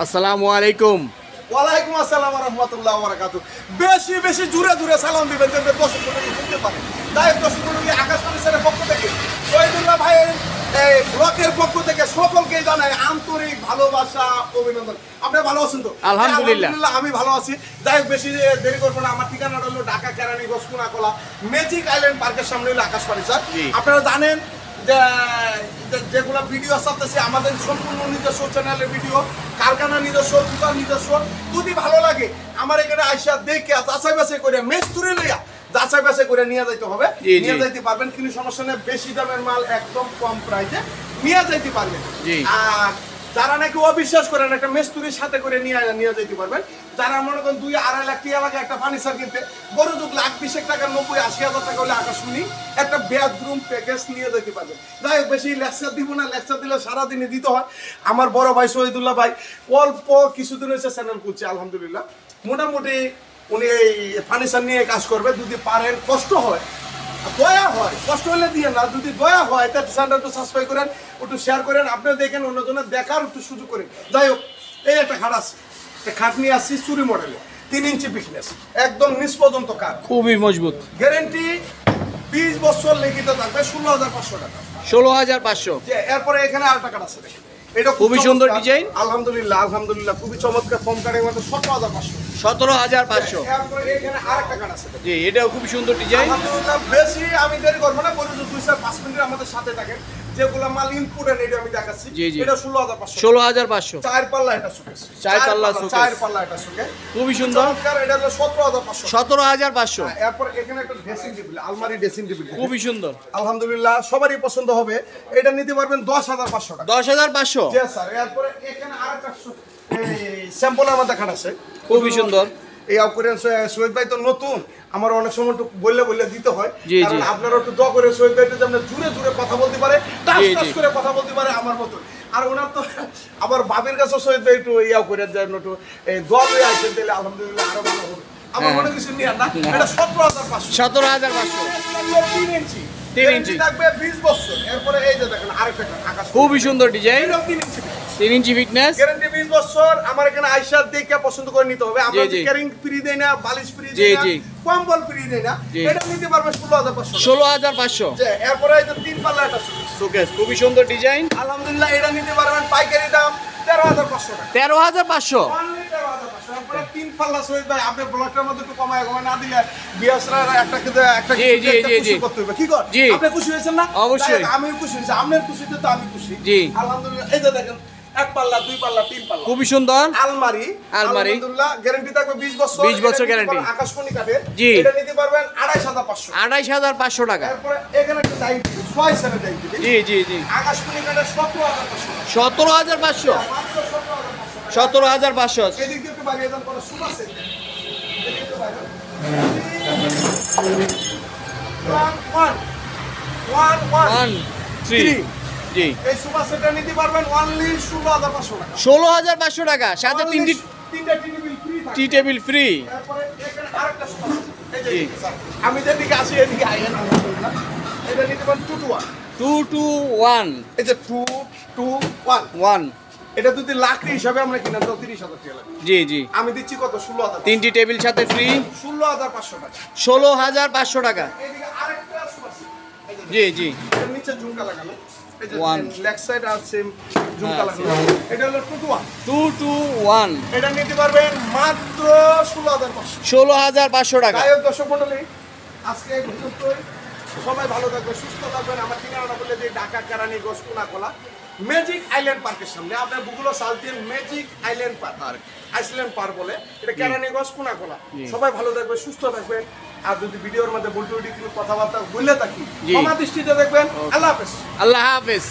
আসসালামু আলাইকুম। ওয়ালাইকুম আসসালাম ওয়া রাহমাতুল্লাহি ওয়া বারাকাতুহু। বেশি বেশি জোরে জোরে সালাম দিবেন যাতে দর্শক মণ্ডলী শুনতে পারে। তাই দর্শক মণ্ডলী আকাশ পরিসরের পক্ষ থেকে শহীদুল্লাহ ভাইয়ের এই ব্লকের পক্ষ থেকে সকলকে জানাই আন্তরিক ভালোবাসা অভিনন্দন। আপনি ভালো আছেন তো? আলহামদুলিল্লাহ আমি ভালো আছি। যাই হোক বেশি দেরি করবো না, আমার ঠিকানাটা হলো ঢাকা কেরানীগঞ্জ কোনাকলা ম্যাজিক আইল্যান্ড পার্কের সামনে হলো আকাশ পরিসর। আপনারা জানেন যে যেগুলো ভিডিও আসতেছে আমাদের সম্পূর্ণ নিজস্ব চ্যানেলের ভিডিও, কারখানা নিজস্ব, দোকান নিজস্ব। যদি ভালো লাগে আমার এখানে আইসা দেখে যাচাই বাছাই করে মেস্তুরি লইয়া যাচাই বাছাই করে নিয়ে যাইতে হবে, নিয়ে যাইতে পারবেন। কিন্তু সমস্যা নেই, বেশি দামের মাল একদম কম প্রাইসে নিয়ে যাইতে পারবেন। আর যারা নাকি অবিশ্বাস করেন একটা মেস্তুরির সাথে করে নিয়ে যেতে পারবেন। যারা মনে করেন 2-2.5 লাখ টাকা লাগে একটা ফার্নিচার কিনতে, বড় যুগ লাখ 20 টাকা 90-80 টাকা হলে আকাশমণি একটা বেডরুম প্যাকেজ নিয়ে যেতে পারবেন। যাই হোক বেশি লেকচার দিব না, লেকচার দিলে সারাদিনে দিতে হয়। আমার বড় ভাই শহীদুল্লাহ ভাই অল্প কিছুদিন হয়েছে চ্যানেল খুলছে, আলহামদুলিল্লাহ মোটামুটি উনি এই ফার্নিচার নিয়ে কাজ করবে। যদি পারেন, কষ্ট হয়, দয়া হয়, কষ্ট হলে দিয়ে না, যদি দয়া হয় তাহলে চ্যানেলটা একটু সাবস্ক্রাইব করেন, একটু শেয়ার করেন, আপনি দেখেন অন্যজনের দেখার একটু সুযোগ করেন। যাই হোক এই একটা খাট আছে, খাট নিয়ে আসছি চুরি মডেলে, 3 ইঞ্চি ফিটনেস, একদম নিচ পর্যন্ত কাঠ, খুবই মজবুত, গ্যারেন্টি 20 বছর লিখিত থাকবে, 16,500 টাকা। 16,500। এরপরে এখানে আরেকটা কাঠ আছে, দেখেন এটা খুবই সুন্দর ডিজাইন। আলহামদুলিল্লাহ আলহামদুলিল্লাহ খুবই চমৎকার, কম কাঠের মধ্যে 17,500। 17,500। এরপরে এখানে আরেকটা কাঠ আছে, জি এটাও খুবই সুন্দর ডিজাইন। আলহামদুলিল্লাহ বেশি আমি দেরি করবো না, বলে 2-5 মিনিট আমাদের সাথে থাকেন। যেগুলো মাল ইনপুটের এটা আমি দেখাচ্ছি, এটা 16,500। 16,500। 4 পাল্লা এটা সুকেস, 4 পাল্লা সুকেস, 4 পাল্লা এটা সুকেস, খুবই সুন্দর। এটা হলো 17,500। 17,500। এরপর এখানে একটা ড্রেসিং টেবিল, আলমারি ড্রেসিং টেবিল, খুবই সুন্দর, আলহামদুলিল্লাহ সবারই পছন্দ হবে। এটা নিতে পারবেন 10,500 টাকা। 10,500। জি স্যার। এরপরে এখানে আরেকটা স্যাম্পলের মধ্যে কাঠ আছে, খুবই সুন্দর। এই অপরেন শহীদ ভাই তো নতুন, আমার অনেক সময় একটু বললে দিতে হয়, কারণ আপনারা একটু দোয়া করে শহীদ ভাই যেন জুড়ে জুড়ে কথা বলতে পারে, টাস টাস করে কথা বলতে পারে আমার মতো। আর ওনার তো আবার বাবের কাছে শহীদ ভাই একটু করে যেন একটু দোয়া হয়ে আসেন, তাহলে আলহামদুলিল্লাহ আরো ভালো হবে। আমার মনে কিছু নিয়ে না, এটা 17,500। 17,500। 3 ইঞ্চি, 3 ইঞ্চি থাকবে 20 বছর। এরপরে এই যে দেখেন আরেকটা আকাশ, খুবই সুন্দর ডিজাইন, 3 ইঞ্চি ফিটনেস, গ্যারান্টি 20 বছর। আমার এখানে আয়সা দেখে পছন্দ করে নিতে হবে। আমরা ক্যারিং ফ্রি দেই না, বালিশ ফ্রি দেই না, কম্বল ফ্রি দেই না। এটা নিতে পারবে 16,500। 16,500। এরপরে এই যে 3 পাল্লা এটা শোকেস, খুবই সুন্দর ডিজাইন। আলহামদুলিল্লাহ এটা নিতে পারবেন পাইকারি দাম 13,500 টাকা। 13,500। 3 পাল্লা শহীদ ভাই আপনি ব্লকটার মধ্যে একটু কমায় না দিলে বিয়াসরা একটা খুশি করতে হবে। কি কর আপনি খুশি হয়েছেন না? অবশ্যই আমি খুশি হয়েছি, আপনার খুশিতে তো আমি খুশি। আলহামদুলিল্লাহ এই যে দেখেন 1 পাল্লা, 2 পাল্লা, 3 পাল্লা, খুবই সুন্দর আলমারি। আলহামদুলিল্লাহ গ্যারান্টি থাকবে 20 বছর। 20 বছর গ্যারান্টি। আকাশমণি কাঠের, এটা নিতে পারবেন 2,500। 2,500 টাকা। তারপরে এখানে একটা ডাইনিং টেবিল, 6 সেটের ডাইনিং টেবিল। জি আকাশমণি কাঠের 17,500। 17,500। মাত্র 17,500। 17,500। এদিক দিয়ে একটু বাড়িয়ে দাম করে সুপার সেট। এদিক দিয়ে বাইরে 1 3 জি এই সুপার সেটটা নিতে পারবেন অনলি 16,500 টাকা। 16,500 টাকা, সাথে 3টি টেবিল ফ্রি থাকে। টি টেবিল ফ্রি। তারপরে এখানে আরেকটা সুপার সেট, এই যে স্যার আমি যেদিকে আসি এদিকে আইয়েন। আলহামদুলিল্লাহ এটা নিতে পারেন 2 to 1। 2 to 1। এই যে 2 to 1 এটা যদি লাকড়ি হিসাবে আমরা কিনা তো 30,000 টাকা লাগে। জি আমি দিচ্ছি কত? 16,000। 3টি টেবিল সাথে ফ্রি, 16,500 টাকা। 16,500 টাকা। এদিকে আরেকটা সুপার সেট, জি এর নিচে ঝুমকা লাগানো, এই যে 1 লেগ সাইড আছে ঝুমকা লাগানো, এটা হলো 2 to 1। 2 to 1। এটা নিতে পারবেন মাত্র 16,500। 16,500 টাকা। যাই হোক দর্শক মণ্ডলী, আজকে এই পর্যন্তই। সবাই ভালো থাকবেন, সুস্থ থাকবেন। আমার ঠিকানাটা বলে দিই, ঢাকা কেরানীগঞ্জ কোনাকলা ম্যাজিক আইল্যান্ড পার্কের সামনে। আপনার গুগলে সার্চ দিন magic island park, Iceland park বলে, এটা কেরানীগঞ্জ কোনাকলা। সবাই ভালো থাকবেন, সুস্থ থাকবেন। আর যদি ভিডিওর মধ্যে বলতে কোনো কথাবার্তা বললে থাকি, ক্ষমা দৃষ্টিতে দেখবেন। আল্লাহ হাফেজ। আল্লাহ হাফেজ।